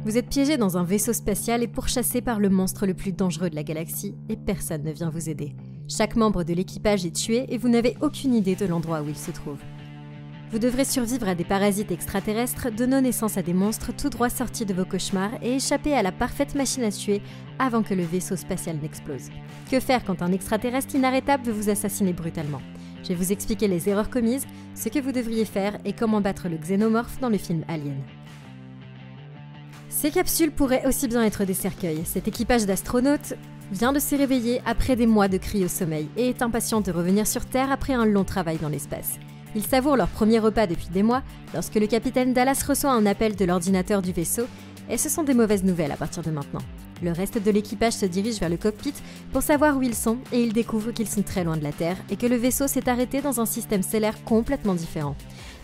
Vous êtes piégé dans un vaisseau spatial et pourchassé par le monstre le plus dangereux de la galaxie, et personne ne vient vous aider. Chaque membre de l'équipage est tué et vous n'avez aucune idée de l'endroit où il se trouve. Vous devrez survivre à des parasites extraterrestres, donner naissance à des monstres tout droit sortis de vos cauchemars et échapper à la parfaite machine à tuer avant que le vaisseau spatial n'explose. Que faire quand un extraterrestre inarrêtable veut vous assassiner brutalement? Je vais vous expliquer les erreurs commises, ce que vous devriez faire et comment battre le xénomorphe dans le film Alien. Ces capsules pourraient aussi bien être des cercueils. Cet équipage d'astronautes vient de se réveiller après des mois de cryo-sommeil et est impatient de revenir sur Terre après un long travail dans l'espace. Ils savourent leur premier repas depuis des mois lorsque le capitaine Dallas reçoit un appel de l'ordinateur du vaisseau et ce sont des mauvaises nouvelles à partir de maintenant. Le reste de l'équipage se dirige vers le cockpit pour savoir où ils sont et ils découvrent qu'ils sont très loin de la Terre et que le vaisseau s'est arrêté dans un système stellaire complètement différent.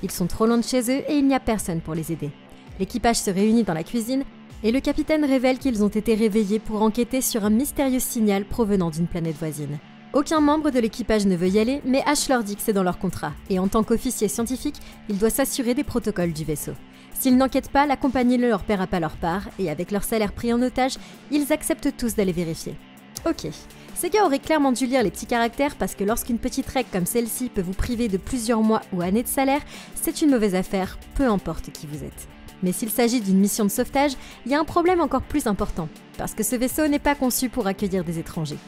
Ils sont trop loin de chez eux et il n'y a personne pour les aider. L'équipage se réunit dans la cuisine et le capitaine révèle qu'ils ont été réveillés pour enquêter sur un mystérieux signal provenant d'une planète voisine. Aucun membre de l'équipage ne veut y aller, mais Ash leur dit que c'est dans leur contrat, et en tant qu'officier scientifique, il doit s'assurer des protocoles du vaisseau. S'ils n'enquêtent pas, la compagnie ne leur paiera pas leur part, et avec leur salaire pris en otage, ils acceptent tous d'aller vérifier. Ok, ces gars auraient clairement dû lire les petits caractères parce que lorsqu'une petite règle comme celle-ci peut vous priver de plusieurs mois ou années de salaire, c'est une mauvaise affaire, peu importe qui vous êtes. Mais s'il s'agit d'une mission de sauvetage, il y a un problème encore plus important, parce que ce vaisseau n'est pas conçu pour accueillir des étrangers.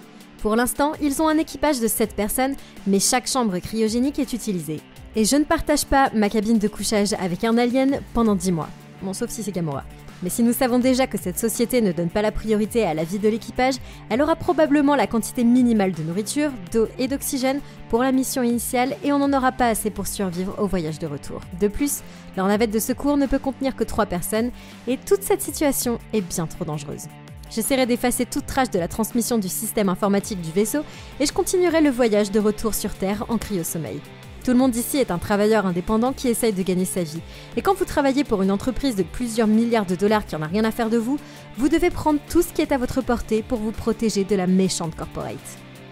Pour l'instant, ils ont un équipage de 7 personnes, mais chaque chambre cryogénique est utilisée. Et je ne partage pas ma cabine de couchage avec un alien pendant 10 mois. Bon, sauf si c'est Gamora. Mais si nous savons déjà que cette société ne donne pas la priorité à la vie de l'équipage, elle aura probablement la quantité minimale de nourriture, d'eau et d'oxygène pour la mission initiale et on n'en aura pas assez pour survivre au voyage de retour. De plus, leur navette de secours ne peut contenir que 3 personnes et toute cette situation est bien trop dangereuse. J'essaierai d'effacer toute trace de la transmission du système informatique du vaisseau et je continuerai le voyage de retour sur Terre en cryo-sommeil. Tout le monde ici est un travailleur indépendant qui essaye de gagner sa vie. Et quand vous travaillez pour une entreprise de plusieurs milliards de dollars qui n'en a rien à faire de vous, vous devez prendre tout ce qui est à votre portée pour vous protéger de la méchante corporate.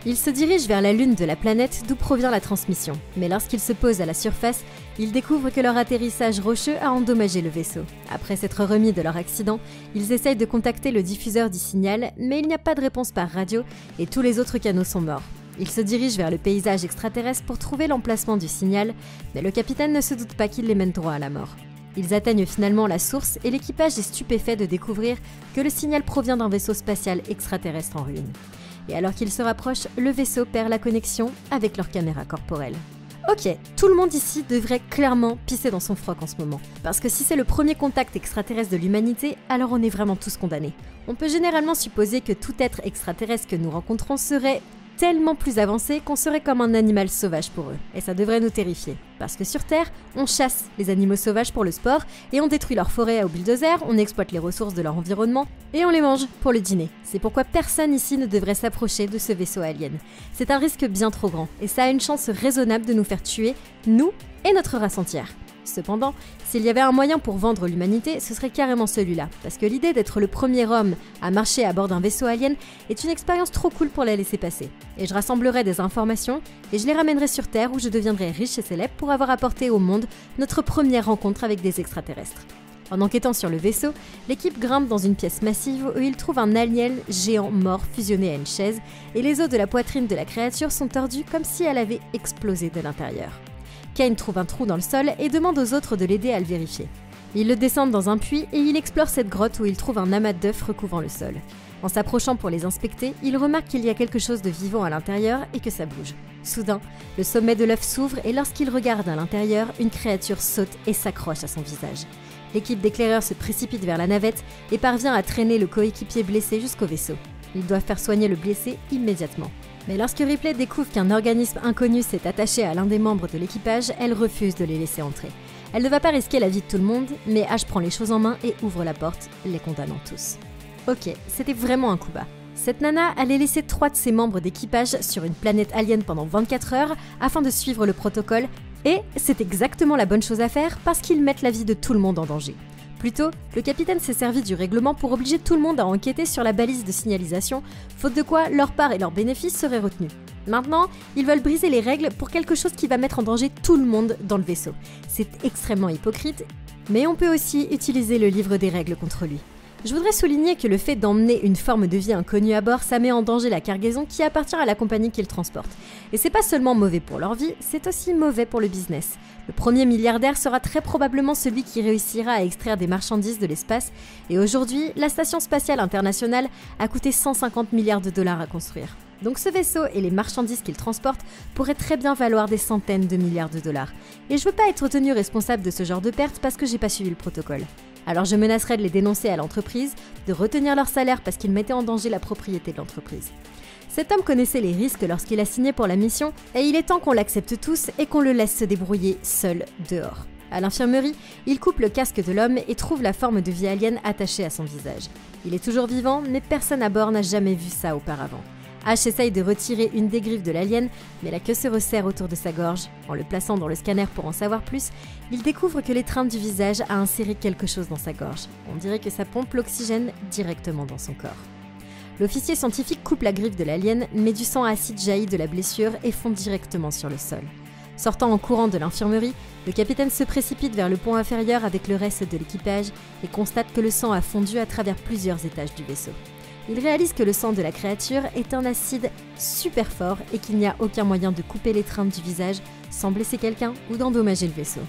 Il se dirige vers la lune de la planète d'où provient la transmission. Mais lorsqu'ils se posent à la surface, ils découvrent que leur atterrissage rocheux a endommagé le vaisseau. Après s'être remis de leur accident, ils essayent de contacter le diffuseur du signal, mais il n'y a pas de réponse par radio et tous les autres canaux sont morts. Ils se dirigent vers le paysage extraterrestre pour trouver l'emplacement du signal, mais le capitaine ne se doute pas qu'il les mène droit à la mort. Ils atteignent finalement la source et l'équipage est stupéfait de découvrir que le signal provient d'un vaisseau spatial extraterrestre en ruine. Et alors qu'ils se rapprochent, le vaisseau perd la connexion avec leur caméra corporelle. Ok, tout le monde ici devrait clairement pisser dans son froc en ce moment. Parce que si c'est le premier contact extraterrestre de l'humanité, alors on est vraiment tous condamnés. On peut généralement supposer que tout être extraterrestre que nous rencontrons serait tellement plus avancé qu'on serait comme un animal sauvage pour eux. Et ça devrait nous terrifier. Parce que sur Terre, on chasse les animaux sauvages pour le sport et on détruit leurs forêts au bulldozer, on exploite les ressources de leur environnement et on les mange pour le dîner. C'est pourquoi personne ici ne devrait s'approcher de ce vaisseau alien. C'est un risque bien trop grand et ça a une chance raisonnable de nous faire tuer, nous et notre race entière. Cependant, s'il y avait un moyen pour vendre l'humanité, ce serait carrément celui-là, parce que l'idée d'être le premier homme à marcher à bord d'un vaisseau alien est une expérience trop cool pour la laisser passer. Et je rassemblerai des informations et je les ramènerai sur Terre où je deviendrai riche et célèbre pour avoir apporté au monde notre première rencontre avec des extraterrestres. En enquêtant sur le vaisseau, l'équipe grimpe dans une pièce massive où ils trouvent un alien géant mort fusionné à une chaise et les os de la poitrine de la créature sont tordus comme si elle avait explosé de l'intérieur. Kane trouve un trou dans le sol et demande aux autres de l'aider à le vérifier. Ils le descendent dans un puits et il explore cette grotte où il trouve un amas d'œufs recouvrant le sol. En s'approchant pour les inspecter, il remarque qu'il y a quelque chose de vivant à l'intérieur et que ça bouge. Soudain, le sommet de l'œuf s'ouvre et lorsqu'il regarde à l'intérieur, une créature saute et s'accroche à son visage. L'équipe d'éclaireurs se précipite vers la navette et parvient à traîner le coéquipier blessé jusqu'au vaisseau. Ils doivent faire soigner le blessé immédiatement. Mais lorsque Ripley découvre qu'un organisme inconnu s'est attaché à l'un des membres de l'équipage, elle refuse de les laisser entrer. Elle ne va pas risquer la vie de tout le monde, mais Ash prend les choses en main et ouvre la porte, les condamnant tous. Ok, c'était vraiment un coup bas. Cette nana allait laisser 3 de ses membres d'équipage sur une planète alien pendant 24 heures afin de suivre le protocole, et c'est exactement la bonne chose à faire parce qu'ils mettent la vie de tout le monde en danger. Plutôt, le capitaine s'est servi du règlement pour obliger tout le monde à enquêter sur la balise de signalisation, faute de quoi leur part et leurs bénéfices seraient retenus. Maintenant, ils veulent briser les règles pour quelque chose qui va mettre en danger tout le monde dans le vaisseau. C'est extrêmement hypocrite, mais on peut aussi utiliser le livre des règles contre lui. Je voudrais souligner que le fait d'emmener une forme de vie inconnue à bord, ça met en danger la cargaison qui appartient à la compagnie qui le transporte. Et c'est pas seulement mauvais pour leur vie, c'est aussi mauvais pour le business. Le premier milliardaire sera très probablement celui qui réussira à extraire des marchandises de l'espace, et aujourd'hui, la Station spatiale internationale a coûté 150 milliards de dollars à construire. Donc ce vaisseau et les marchandises qu'il transporte pourraient très bien valoir des centaines de milliards de dollars. Et je veux pas être tenu responsable de ce genre de pertes parce que j'ai pas suivi le protocole. Alors je menacerais de les dénoncer à l'entreprise, de retenir leur salaire parce qu'ils mettaient en danger la propriété de l'entreprise. Cet homme connaissait les risques lorsqu'il a signé pour la mission, et il est temps qu'on l'accepte tous et qu'on le laisse se débrouiller seul dehors. À l'infirmerie, il coupe le casque de l'homme et trouve la forme de vie alien attachée à son visage. Il est toujours vivant, mais personne à bord n'a jamais vu ça auparavant. Ash essaye de retirer une des griffes de l'alien, mais la queue se resserre autour de sa gorge. En le plaçant dans le scanner pour en savoir plus, il découvre que l'étreinte du visage a inséré quelque chose dans sa gorge. On dirait que ça pompe l'oxygène directement dans son corps. L'officier scientifique coupe la griffe de l'alien, mais du sang acide jaillit de la blessure et fond directement sur le sol. Sortant en courant de l'infirmerie, le capitaine se précipite vers le pont inférieur avec le reste de l'équipage et constate que le sang a fondu à travers plusieurs étages du vaisseau. Il réalise que le sang de la créature est un acide super fort et qu'il n'y a aucun moyen de couper l'étreinte du visage sans blesser quelqu'un ou d'endommager le vaisseau.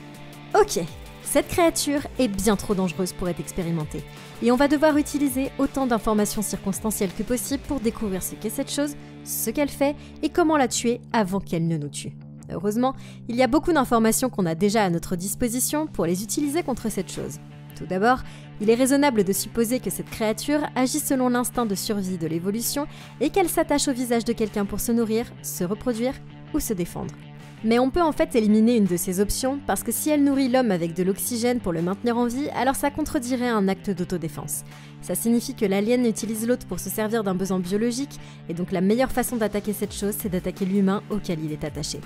Ok, cette créature est bien trop dangereuse pour être expérimentée et on va devoir utiliser autant d'informations circonstancielles que possible pour découvrir ce qu'est cette chose, ce qu'elle fait et comment la tuer avant qu'elle ne nous tue. Heureusement, il y a beaucoup d'informations qu'on a déjà à notre disposition pour les utiliser contre cette chose. Tout d'abord, il est raisonnable de supposer que cette créature agit selon l'instinct de survie de l'évolution et qu'elle s'attache au visage de quelqu'un pour se nourrir, se reproduire ou se défendre. Mais on peut en fait éliminer une de ces options parce que si elle nourrit l'homme avec de l'oxygène pour le maintenir en vie, alors ça contredirait un acte d'autodéfense. Ça signifie que l'alien utilise l'autre pour se servir d'un besoin biologique et donc la meilleure façon d'attaquer cette chose, c'est d'attaquer l'humain auquel il est attaché.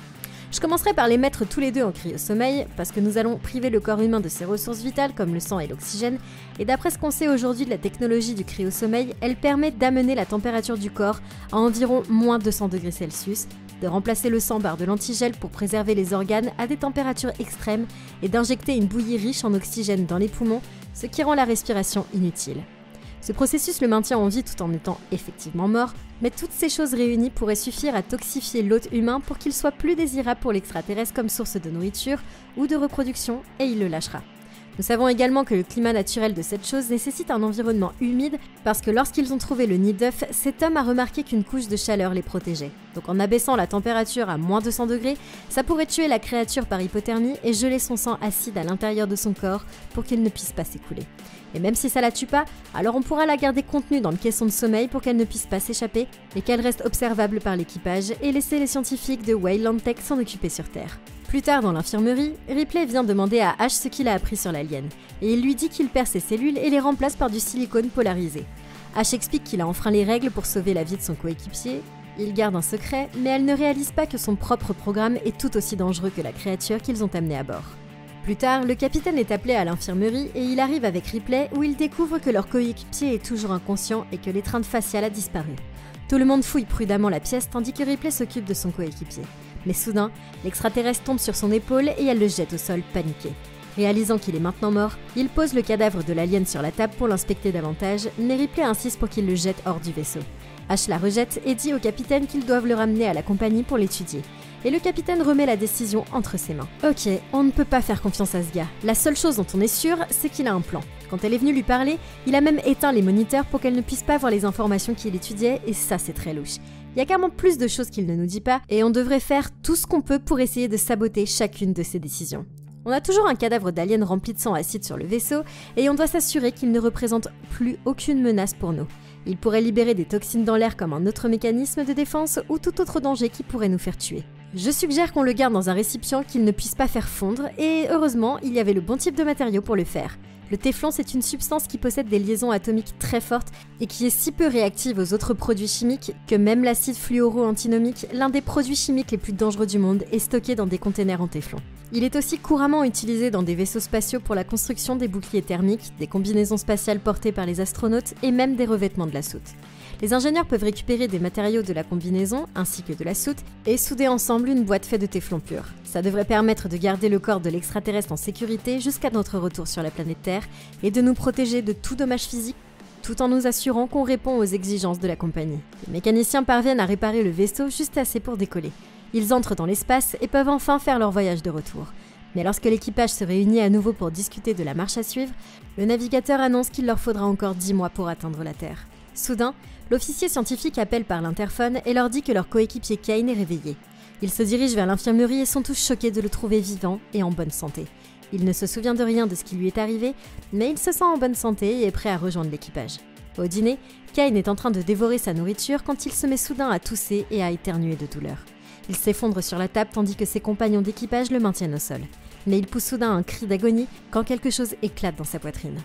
Je commencerai par les mettre tous les deux en cryo-sommeil, parce que nous allons priver le corps humain de ses ressources vitales comme le sang et l'oxygène, et d'après ce qu'on sait aujourd'hui de la technologie du cryo-sommeil, elle permet d'amener la température du corps à environ moins 200 degrés Celsius, de remplacer le sang par de l'antigel pour préserver les organes à des températures extrêmes, et d'injecter une bouillie riche en oxygène dans les poumons, ce qui rend la respiration inutile. Ce processus le maintient en vie tout en étant effectivement mort, mais toutes ces choses réunies pourraient suffire à toxifier l'hôte humain pour qu'il soit plus désirable pour l'extraterrestre comme source de nourriture ou de reproduction, et il le lâchera. Nous savons également que le climat naturel de cette chose nécessite un environnement humide parce que lorsqu'ils ont trouvé le nid d'œuf, cet homme a remarqué qu'une couche de chaleur les protégeait. Donc en abaissant la température à moins 200 degrés, ça pourrait tuer la créature par hypothermie et geler son sang acide à l'intérieur de son corps pour qu'il ne puisse pas s'écouler. Et même si ça la tue pas, alors on pourra la garder contenue dans le caisson de sommeil pour qu'elle ne puisse pas s'échapper et qu'elle reste observable par l'équipage et laisser les scientifiques de Wayland Tech s'en occuper sur Terre. Plus tard dans l'infirmerie, Ripley vient demander à Ash ce qu'il a appris sur l'alien, et il lui dit qu'il perd ses cellules et les remplace par du silicone polarisé. Ash explique qu'il a enfreint les règles pour sauver la vie de son coéquipier. Il garde un secret, mais elle ne réalise pas que son propre programme est tout aussi dangereux que la créature qu'ils ont amenée à bord. Plus tard, le capitaine est appelé à l'infirmerie et il arrive avec Ripley où il découvre que leur coéquipier est toujours inconscient et que l'étreinte faciale a disparu. Tout le monde fouille prudemment la pièce tandis que Ripley s'occupe de son coéquipier. Mais soudain, l'extraterrestre tombe sur son épaule et elle le jette au sol, paniquée. Réalisant qu'il est maintenant mort, il pose le cadavre de l'alien sur la table pour l'inspecter davantage, mais Ripley insiste pour qu'il le jette hors du vaisseau. Ash la rejette et dit au capitaine qu'ils doivent le ramener à la compagnie pour l'étudier. Et le capitaine remet la décision entre ses mains. Ok, on ne peut pas faire confiance à ce gars. La seule chose dont on est sûr, c'est qu'il a un plan. Quand elle est venue lui parler, il a même éteint les moniteurs pour qu'elle ne puisse pas voir les informations qu'il étudiait, et ça c'est très louche. Il y a carrément plus de choses qu'il ne nous dit pas, et on devrait faire tout ce qu'on peut pour essayer de saboter chacune de ses décisions. On a toujours un cadavre d'alien rempli de sang acide sur le vaisseau, et on doit s'assurer qu'il ne représente plus aucune menace pour nous. Il pourrait libérer des toxines dans l'air comme un autre mécanisme de défense ou tout autre danger qui pourrait nous faire tuer. Je suggère qu'on le garde dans un récipient qu'il ne puisse pas faire fondre, et heureusement, il y avait le bon type de matériau pour le faire. Le téflon, c'est une substance qui possède des liaisons atomiques très fortes et qui est si peu réactive aux autres produits chimiques que même l'acide fluoro-antinomique, l'un des produits chimiques les plus dangereux du monde, est stocké dans des containers en téflon. Il est aussi couramment utilisé dans des vaisseaux spatiaux pour la construction des boucliers thermiques, des combinaisons spatiales portées par les astronautes et même des revêtements de la soute. Les ingénieurs peuvent récupérer des matériaux de la combinaison, ainsi que de la soute, et souder ensemble une boîte faite de téflon pur. Ça devrait permettre de garder le corps de l'extraterrestre en sécurité jusqu'à notre retour sur la planète Terre, et de nous protéger de tout dommage physique tout en nous assurant qu'on répond aux exigences de la compagnie. Les mécaniciens parviennent à réparer le vaisseau juste assez pour décoller. Ils entrent dans l'espace et peuvent enfin faire leur voyage de retour. Mais lorsque l'équipage se réunit à nouveau pour discuter de la marche à suivre, le navigateur annonce qu'il leur faudra encore 10 mois pour atteindre la Terre. Soudain, l'officier scientifique appelle par l'interphone et leur dit que leur coéquipier Kane est réveillé. Ils se dirigent vers l'infirmerie et sont tous choqués de le trouver vivant et en bonne santé. Il ne se souvient de rien de ce qui lui est arrivé, mais il se sent en bonne santé et est prêt à rejoindre l'équipage. Au dîner, Kane est en train de dévorer sa nourriture quand il se met soudain à tousser et à éternuer de douleur. Il s'effondre sur la table tandis que ses compagnons d'équipage le maintiennent au sol. Mais il pousse soudain un cri d'agonie quand quelque chose éclate dans sa poitrine.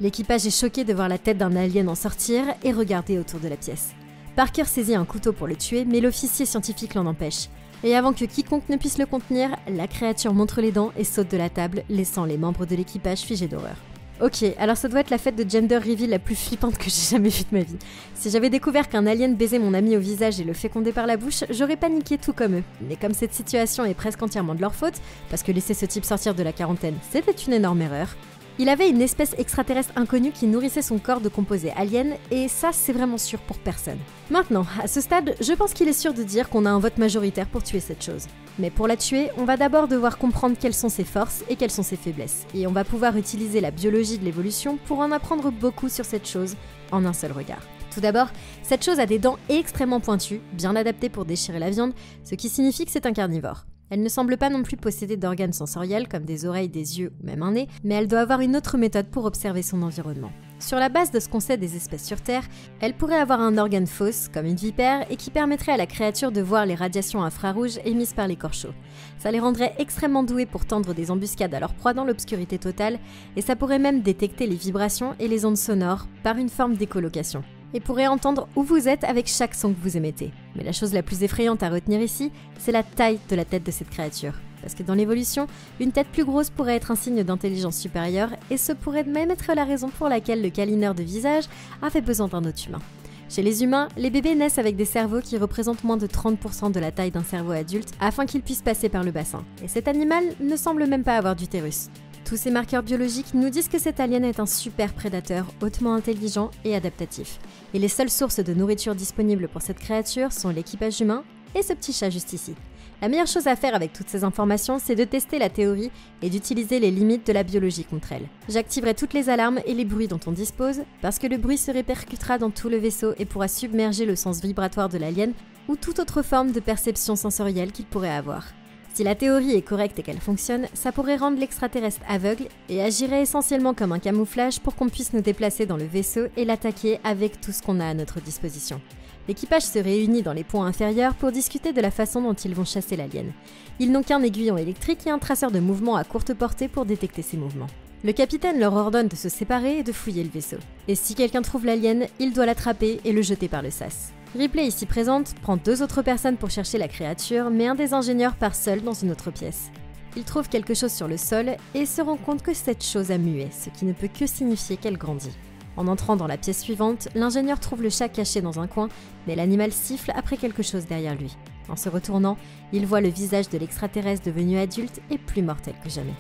L'équipage est choqué de voir la tête d'un alien en sortir et regarder autour de la pièce. Parker saisit un couteau pour le tuer, mais l'officier scientifique l'en empêche. Et avant que quiconque ne puisse le contenir, la créature montre les dents et saute de la table, laissant les membres de l'équipage figés d'horreur. Ok, alors ça doit être la fête de gender reveal la plus flippante que j'ai jamais vue de ma vie. Si j'avais découvert qu'un alien baisait mon ami au visage et le fécondait par la bouche, j'aurais paniqué tout comme eux. Mais comme cette situation est presque entièrement de leur faute, parce que laisser ce type sortir de la quarantaine, c'était une énorme erreur, il avait une espèce extraterrestre inconnue qui nourrissait son corps de composés aliens, et ça c'est vraiment sûr pour personne. Maintenant, à ce stade, je pense qu'il est sûr de dire qu'on a un vote majoritaire pour tuer cette chose. Mais pour la tuer, on va d'abord devoir comprendre quelles sont ses forces et quelles sont ses faiblesses, et on va pouvoir utiliser la biologie de l'évolution pour en apprendre beaucoup sur cette chose en un seul regard. Tout d'abord, cette chose a des dents extrêmement pointues, bien adaptées pour déchirer la viande, ce qui signifie que c'est un carnivore. Elle ne semble pas non plus posséder d'organes sensoriels comme des oreilles, des yeux ou même un nez, mais elle doit avoir une autre méthode pour observer son environnement. Sur la base de ce qu'on sait des espèces sur Terre, elle pourrait avoir un organe fausse, comme une vipère, et qui permettrait à la créature de voir les radiations infrarouges émises par les corps chauds. Ça les rendrait extrêmement doués pour tendre des embuscades à leur proie dans l'obscurité totale, et ça pourrait même détecter les vibrations et les ondes sonores par une forme d'écholocation, et pourrait entendre où vous êtes avec chaque son que vous émettez. Mais la chose la plus effrayante à retenir ici, c'est la taille de la tête de cette créature. Parce que dans l'évolution, une tête plus grosse pourrait être un signe d'intelligence supérieure, et ce pourrait même être la raison pour laquelle le câlineur de visage avait besoin d'un autre humain. Chez les humains, les bébés naissent avec des cerveaux qui représentent moins de 30% de la taille d'un cerveau adulte afin qu'ils puissent passer par le bassin. Et cet animal ne semble même pas avoir d'utérus. Tous ces marqueurs biologiques nous disent que cet alien est un super prédateur, hautement intelligent et adaptatif. Et les seules sources de nourriture disponibles pour cette créature sont l'équipage humain et ce petit chat juste ici. La meilleure chose à faire avec toutes ces informations, c'est de tester la théorie et d'utiliser les limites de la biologie contre elle. J'activerai toutes les alarmes et les bruits dont on dispose, parce que le bruit se répercutera dans tout le vaisseau et pourra submerger le sens vibratoire de l'alien ou toute autre forme de perception sensorielle qu'il pourrait avoir. Si la théorie est correcte et qu'elle fonctionne, ça pourrait rendre l'extraterrestre aveugle et agirait essentiellement comme un camouflage pour qu'on puisse nous déplacer dans le vaisseau et l'attaquer avec tout ce qu'on a à notre disposition. L'équipage se réunit dans les ponts inférieurs pour discuter de la façon dont ils vont chasser l'alien. Ils n'ont qu'un aiguillon électrique et un traceur de mouvement à courte portée pour détecter ces mouvements. Le capitaine leur ordonne de se séparer et de fouiller le vaisseau. Et si quelqu'un trouve l'alien, il doit l'attraper et le jeter par le sas. Ripley, ici présente, prend 2 autres personnes pour chercher la créature, mais un des ingénieurs part seul dans une autre pièce. Il trouve quelque chose sur le sol et se rend compte que cette chose a mué, ce qui ne peut que signifier qu'elle grandit. En entrant dans la pièce suivante, l'ingénieur trouve le chat caché dans un coin, mais l'animal siffle après quelque chose derrière lui. En se retournant, il voit le visage de l'extraterrestre devenu adulte et plus mortel que jamais.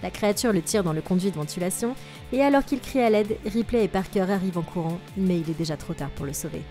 La créature le tire dans le conduit de ventilation, et alors qu'il crie à l'aide, Ripley et Parker arrivent en courant, mais il est déjà trop tard pour le sauver.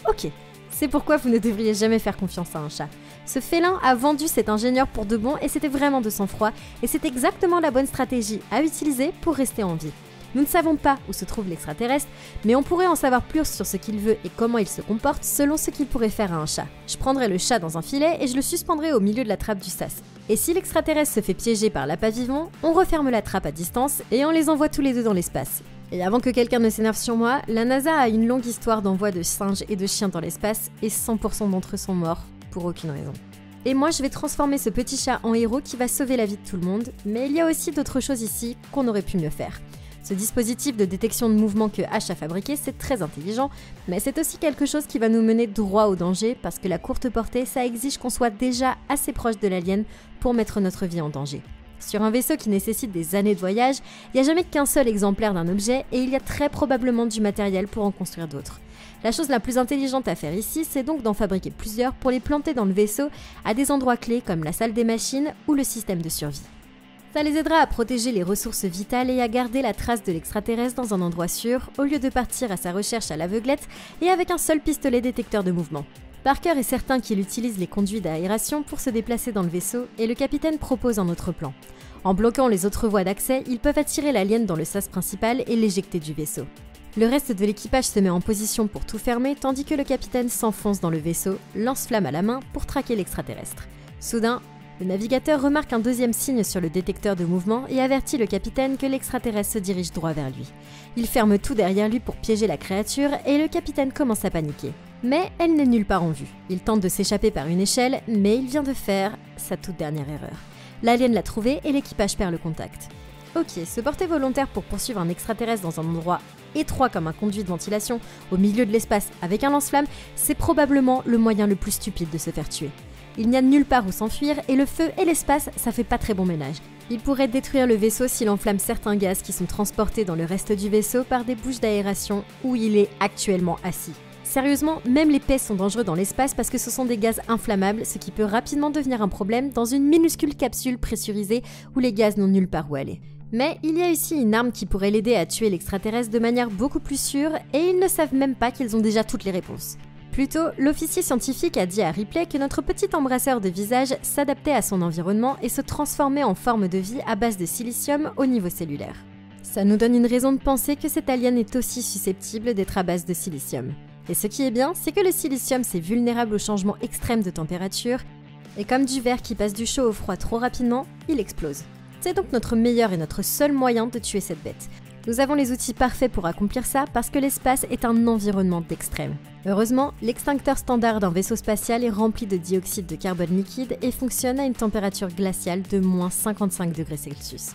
Ok, c'est pourquoi vous ne devriez jamais faire confiance à un chat. Ce félin a vendu cet ingénieur pour de bon et c'était vraiment de sang-froid, et c'est exactement la bonne stratégie à utiliser pour rester en vie. Nous ne savons pas où se trouve l'extraterrestre, mais on pourrait en savoir plus sur ce qu'il veut et comment il se comporte selon ce qu'il pourrait faire à un chat. Je prendrai le chat dans un filet et je le suspendrai au milieu de la trappe du sas. Et si l'extraterrestre se fait piéger par l'appât vivant, on referme la trappe à distance et on les envoie tous les deux dans l'espace. Et avant que quelqu'un ne s'énerve sur moi, la NASA a une longue histoire d'envoi de singes et de chiens dans l'espace et 100% d'entre eux sont morts pour aucune raison. Et moi je vais transformer ce petit chat en héros qui va sauver la vie de tout le monde, mais il y a aussi d'autres choses ici qu'on aurait pu mieux faire. Ce dispositif de détection de mouvement que H a fabriqué, c'est très intelligent, mais c'est aussi quelque chose qui va nous mener droit au danger parce que la courte portée, ça exige qu'on soit déjà assez proche de l'alien pour mettre notre vie en danger. Sur un vaisseau qui nécessite des années de voyage, il n'y a jamais qu'un seul exemplaire d'un objet et il y a très probablement du matériel pour en construire d'autres. La chose la plus intelligente à faire ici, c'est donc d'en fabriquer plusieurs pour les planter dans le vaisseau à des endroits clés comme la salle des machines ou le système de survie. Ça les aidera à protéger les ressources vitales et à garder la trace de l'extraterrestre dans un endroit sûr, au lieu de partir à sa recherche à l'aveuglette et avec un seul pistolet détecteur de mouvement. Parker est certain qu'il utilise les conduits d'aération pour se déplacer dans le vaisseau et le capitaine propose un autre plan. En bloquant les autres voies d'accès, ils peuvent attirer l'alien dans le sas principal et l'éjecter du vaisseau. Le reste de l'équipage se met en position pour tout fermer tandis que le capitaine s'enfonce dans le vaisseau, lance-flamme à la main pour traquer l'extraterrestre. Soudain, le navigateur remarque un deuxième signe sur le détecteur de mouvement et avertit le capitaine que l'extraterrestre se dirige droit vers lui. Il ferme tout derrière lui pour piéger la créature et le capitaine commence à paniquer. Mais elle n'est nulle part en vue. Il tente de s'échapper par une échelle, mais il vient de faire sa toute dernière erreur. L'alien l'a trouvé et l'équipage perd le contact. Ok, se porter volontaire pour poursuivre un extraterrestre dans un endroit étroit comme un conduit de ventilation au milieu de l'espace avec un lance-flamme, c'est probablement le moyen le plus stupide de se faire tuer. Il n'y a nulle part où s'enfuir et le feu et l'espace, ça fait pas très bon ménage. Il pourrait détruire le vaisseau s'il enflamme certains gaz qui sont transportés dans le reste du vaisseau par des bouches d'aération où il est actuellement assis. Sérieusement, même les pets sont dangereux dans l'espace parce que ce sont des gaz inflammables, ce qui peut rapidement devenir un problème dans une minuscule capsule pressurisée où les gaz n'ont nulle part où aller. Mais il y a ici une arme qui pourrait l'aider à tuer l'extraterrestre de manière beaucoup plus sûre et ils ne savent même pas qu'ils ont déjà toutes les réponses. Plus tôt, l'officier scientifique a dit à Ripley que notre petit embrasseur de visage s'adaptait à son environnement et se transformait en forme de vie à base de silicium au niveau cellulaire. Ça nous donne une raison de penser que cet alien est aussi susceptible d'être à base de silicium. Et ce qui est bien, c'est que le silicium c'est vulnérable aux changements extrêmes de température, et comme du verre qui passe du chaud au froid trop rapidement, il explose. C'est donc notre meilleur et notre seul moyen de tuer cette bête. Nous avons les outils parfaits pour accomplir ça parce que l'espace est un environnement d'extrême. Heureusement, l'extincteur standard d'un vaisseau spatial est rempli de dioxyde de carbone liquide et fonctionne à une température glaciale de moins 55 degrés Celsius.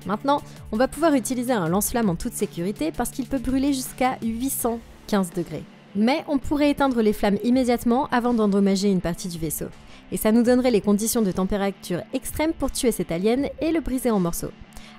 Maintenant, on va pouvoir utiliser un lance-flamme en toute sécurité parce qu'il peut brûler jusqu'à 815 degrés. Mais on pourrait éteindre les flammes immédiatement avant d'endommager une partie du vaisseau. Et ça nous donnerait les conditions de température extrême pour tuer cet alien et le briser en morceaux.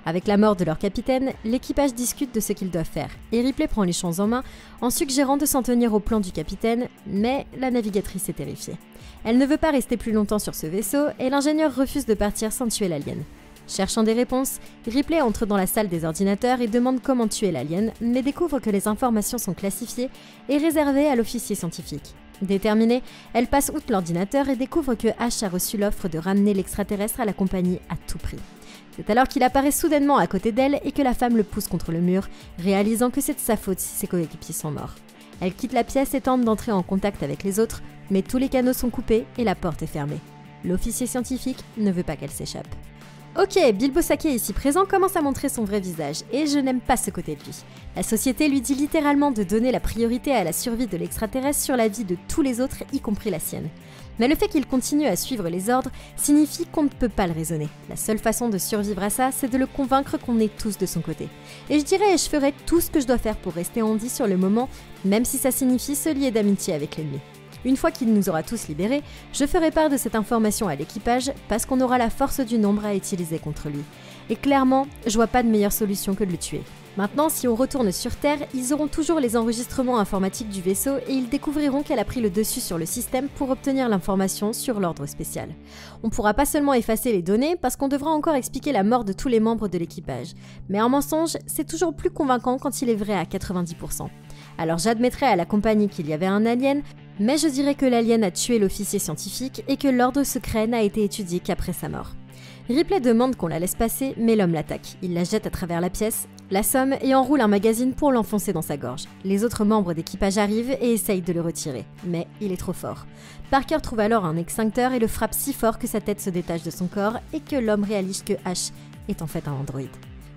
Avec la mort de leur capitaine, l'équipage discute de ce qu'ils doivent faire, et Ripley prend les choses en main en suggérant de s'en tenir au plan du capitaine, mais la navigatrice est terrifiée. Elle ne veut pas rester plus longtemps sur ce vaisseau, et l'ingénieur refuse de partir sans tuer l'alien. Cherchant des réponses, Ripley entre dans la salle des ordinateurs et demande comment tuer l'alien, mais découvre que les informations sont classifiées et réservées à l'officier scientifique. Déterminée, elle passe outre l'ordinateur et découvre que Ash a reçu l'offre de ramener l'extraterrestre à la compagnie à tout prix. C'est alors qu'il apparaît soudainement à côté d'elle et que la femme le pousse contre le mur, réalisant que c'est de sa faute si ses coéquipiers sont morts. Elle quitte la pièce et tente d'entrer en contact avec les autres, mais tous les canaux sont coupés et la porte est fermée. L'officier scientifique ne veut pas qu'elle s'échappe. Ok, Bilbo Saquet ici présent commence à montrer son vrai visage, et je n'aime pas ce côté de lui. La société lui dit littéralement de donner la priorité à la survie de l'extraterrestre sur la vie de tous les autres, y compris la sienne. Mais le fait qu'il continue à suivre les ordres signifie qu'on ne peut pas le raisonner. La seule façon de survivre à ça, c'est de le convaincre qu'on est tous de son côté. Et je dirais et je ferai tout ce que je dois faire pour rester en vie sur le moment, même si ça signifie se lier d'amitié avec l'ennemi. Une fois qu'il nous aura tous libérés, je ferai part de cette information à l'équipage parce qu'on aura la force du nombre à utiliser contre lui. Et clairement, je vois pas de meilleure solution que de le tuer. Maintenant, si on retourne sur Terre, ils auront toujours les enregistrements informatiques du vaisseau et ils découvriront qu'elle a pris le dessus sur le système pour obtenir l'information sur l'ordre spécial. On pourra pas seulement effacer les données parce qu'on devra encore expliquer la mort de tous les membres de l'équipage. Mais un mensonge, c'est toujours plus convaincant quand il est vrai à 90%. Alors j'admettrai à la compagnie qu'il y avait un alien, mais je dirais que l'alien a tué l'officier scientifique et que l'ordre secret n'a été étudié qu'après sa mort. Ripley demande qu'on la laisse passer, mais l'homme l'attaque. Il la jette à travers la pièce, l'assomme et enroule un magazine pour l'enfoncer dans sa gorge. Les autres membres d'équipage arrivent et essayent de le retirer, mais il est trop fort. Parker trouve alors un extincteur et le frappe si fort que sa tête se détache de son corps et que l'homme réalise que Ash est en fait un androïde.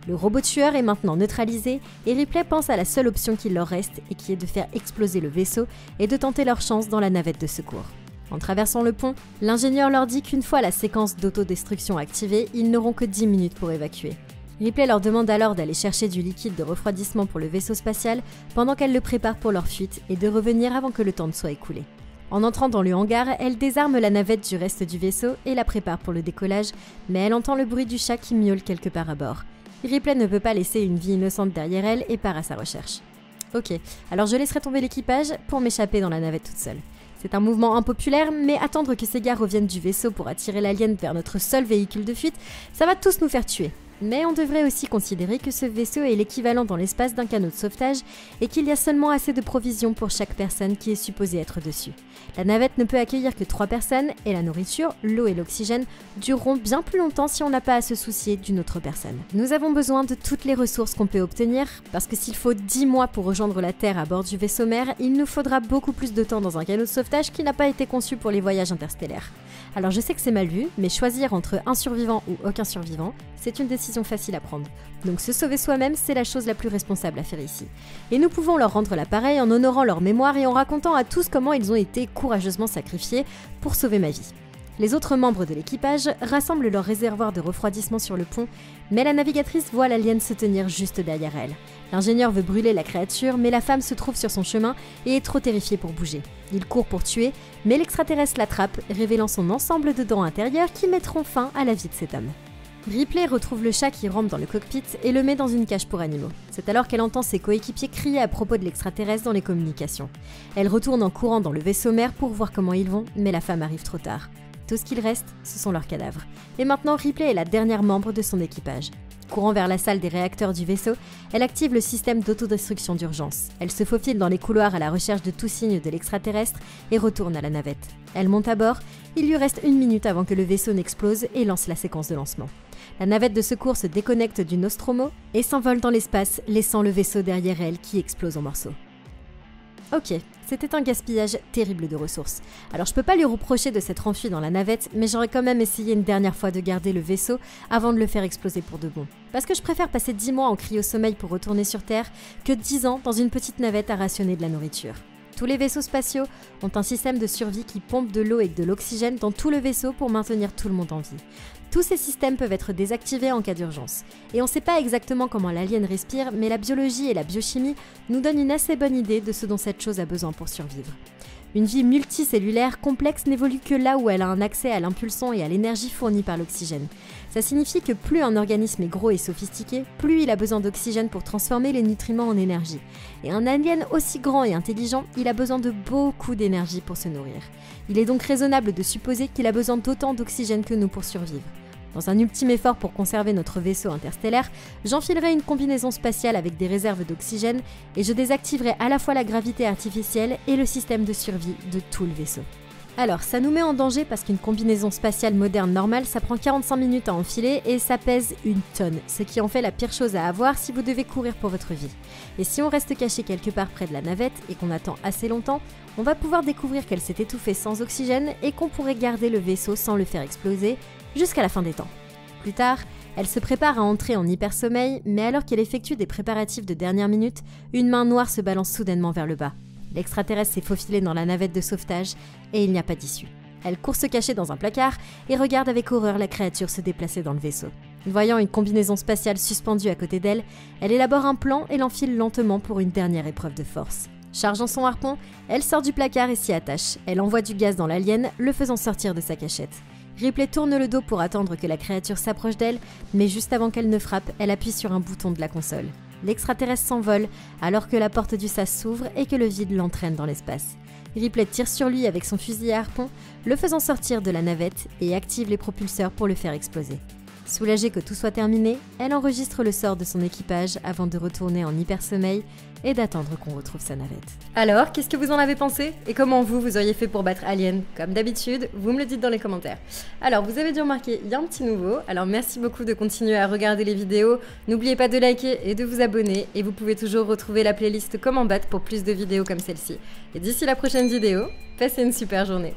Le robot tueur est maintenant neutralisé et Ripley pense à la seule option qu'il leur reste et qui est de faire exploser le vaisseau et de tenter leur chance dans la navette de secours. En traversant le pont, l'ingénieur leur dit qu'une fois la séquence d'autodestruction activée, ils n'auront que 10 minutes pour évacuer. Ripley leur demande alors d'aller chercher du liquide de refroidissement pour le vaisseau spatial pendant qu'elle le prépare pour leur fuite et de revenir avant que le temps ne soit écoulé. En entrant dans le hangar, elle désarme la navette du reste du vaisseau et la prépare pour le décollage, mais elle entend le bruit du chat qui miaule quelque part à bord. Ripley ne peut pas laisser une vie innocente derrière elle et part à sa recherche. Ok, alors je laisserai tomber l'équipage pour m'échapper dans la navette toute seule. C'est un mouvement impopulaire, mais attendre que ces gars reviennent du vaisseau pour attirer l'alien vers notre seul véhicule de fuite, ça va tous nous faire tuer. Mais on devrait aussi considérer que ce vaisseau est l'équivalent dans l'espace d'un canot de sauvetage et qu'il y a seulement assez de provisions pour chaque personne qui est supposée être dessus. La navette ne peut accueillir que 3 personnes et la nourriture, l'eau et l'oxygène dureront bien plus longtemps si on n'a pas à se soucier d'une autre personne. Nous avons besoin de toutes les ressources qu'on peut obtenir parce que s'il faut 10 mois pour rejoindre la Terre à bord du vaisseau mère, il nous faudra beaucoup plus de temps dans un canot de sauvetage qui n'a pas été conçu pour les voyages interstellaires. Alors je sais que c'est mal vu, mais choisir entre un survivant ou aucun survivant, c'est une décision facile à prendre. Donc se sauver soi-même, c'est la chose la plus responsable à faire ici. Et nous pouvons leur rendre l'appareil en honorant leur mémoire et en racontant à tous comment ils ont été courageusement sacrifiés pour sauver ma vie. Les autres membres de l'équipage rassemblent leur réservoir de refroidissement sur le pont, mais la navigatrice voit l'alien se tenir juste derrière elle. L'ingénieur veut brûler la créature, mais la femme se trouve sur son chemin et est trop terrifiée pour bouger. Il court pour tuer, mais l'extraterrestre l'attrape, révélant son ensemble de dents intérieures qui mettront fin à la vie de cet homme. Ripley retrouve le chat qui rampe dans le cockpit et le met dans une cage pour animaux. C'est alors qu'elle entend ses coéquipiers crier à propos de l'extraterrestre dans les communications. Elle retourne en courant dans le vaisseau mère pour voir comment ils vont, mais la femme arrive trop tard. Tout ce qu'il reste, ce sont leurs cadavres. Et maintenant, Ripley est la dernière membre de son équipage. Courant vers la salle des réacteurs du vaisseau, elle active le système d'autodestruction d'urgence. Elle se faufile dans les couloirs à la recherche de tout signe de l'extraterrestre et retourne à la navette. Elle monte à bord, il lui reste 1 minute avant que le vaisseau n'explose et lance la séquence de lancement. La navette de secours se déconnecte du Nostromo et s'envole dans l'espace, laissant le vaisseau derrière elle qui explose en morceaux. Ok, c'était un gaspillage terrible de ressources. Alors je peux pas lui reprocher de s'être enfui dans la navette, mais j'aurais quand même essayé une dernière fois de garder le vaisseau avant de le faire exploser pour de bon. Parce que je préfère passer 10 mois en cryo-sommeil pour retourner sur Terre que 10 ans dans une petite navette à rationner de la nourriture. Tous les vaisseaux spatiaux ont un système de survie qui pompe de l'eau et de l'oxygène dans tout le vaisseau pour maintenir tout le monde en vie. Tous ces systèmes peuvent être désactivés en cas d'urgence. Et on ne sait pas exactement comment l'alien respire, mais la biologie et la biochimie nous donnent une assez bonne idée de ce dont cette chose a besoin pour survivre. Une vie multicellulaire complexe n'évolue que là où elle a un accès à l'impulsion et à l'énergie fournie par l'oxygène. Ça signifie que plus un organisme est gros et sophistiqué, plus il a besoin d'oxygène pour transformer les nutriments en énergie. Et un alien aussi grand et intelligent, il a besoin de beaucoup d'énergie pour se nourrir. Il est donc raisonnable de supposer qu'il a besoin d'autant d'oxygène que nous pour survivre. Dans un ultime effort pour conserver notre vaisseau interstellaire, j'enfilerai une combinaison spatiale avec des réserves d'oxygène et je désactiverai à la fois la gravité artificielle et le système de survie de tout le vaisseau. Alors, ça nous met en danger parce qu'une combinaison spatiale moderne normale, ça prend 45 minutes à enfiler et ça pèse 1 tonne, ce qui en fait la pire chose à avoir si vous devez courir pour votre vie. Et si on reste caché quelque part près de la navette et qu'on attend assez longtemps, on va pouvoir découvrir qu'elle s'est étouffée sans oxygène et qu'on pourrait garder le vaisseau sans le faire exploser jusqu'à la fin des temps. Plus tard, elle se prépare à entrer en hypersommeil, mais alors qu'elle effectue des préparatifs de dernière minute, une main noire se balance soudainement vers le bas. L'extraterrestre s'est faufilé dans la navette de sauvetage et il n'y a pas d'issue. Elle court se cacher dans un placard et regarde avec horreur la créature se déplacer dans le vaisseau. Voyant une combinaison spatiale suspendue à côté d'elle, elle élabore un plan et l'enfile lentement pour une dernière épreuve de force. Chargeant son harpon, elle sort du placard et s'y attache. Elle envoie du gaz dans l'alien, le faisant sortir de sa cachette. Ripley tourne le dos pour attendre que la créature s'approche d'elle, mais juste avant qu'elle ne frappe, elle appuie sur un bouton de la console. L'extraterrestre s'envole alors que la porte du sas s'ouvre et que le vide l'entraîne dans l'espace. Ripley tire sur lui avec son fusil à harpon, le faisant sortir de la navette et active les propulseurs pour le faire exploser. Soulagée que tout soit terminé, elle enregistre le sort de son équipage avant de retourner en hypersommeil et d'attendre qu'on retrouve sa navette. Alors, qu'est-ce que vous en avez pensé? Et comment vous auriez fait pour battre Alien? Comme d'habitude, vous me le dites dans les commentaires. Alors, vous avez dû remarquer, il y a un petit nouveau. Alors, merci beaucoup de continuer à regarder les vidéos. N'oubliez pas de liker et de vous abonner. Et vous pouvez toujours retrouver la playlist Comment battre pour plus de vidéos comme celle-ci. Et d'ici la prochaine vidéo, passez une super journée.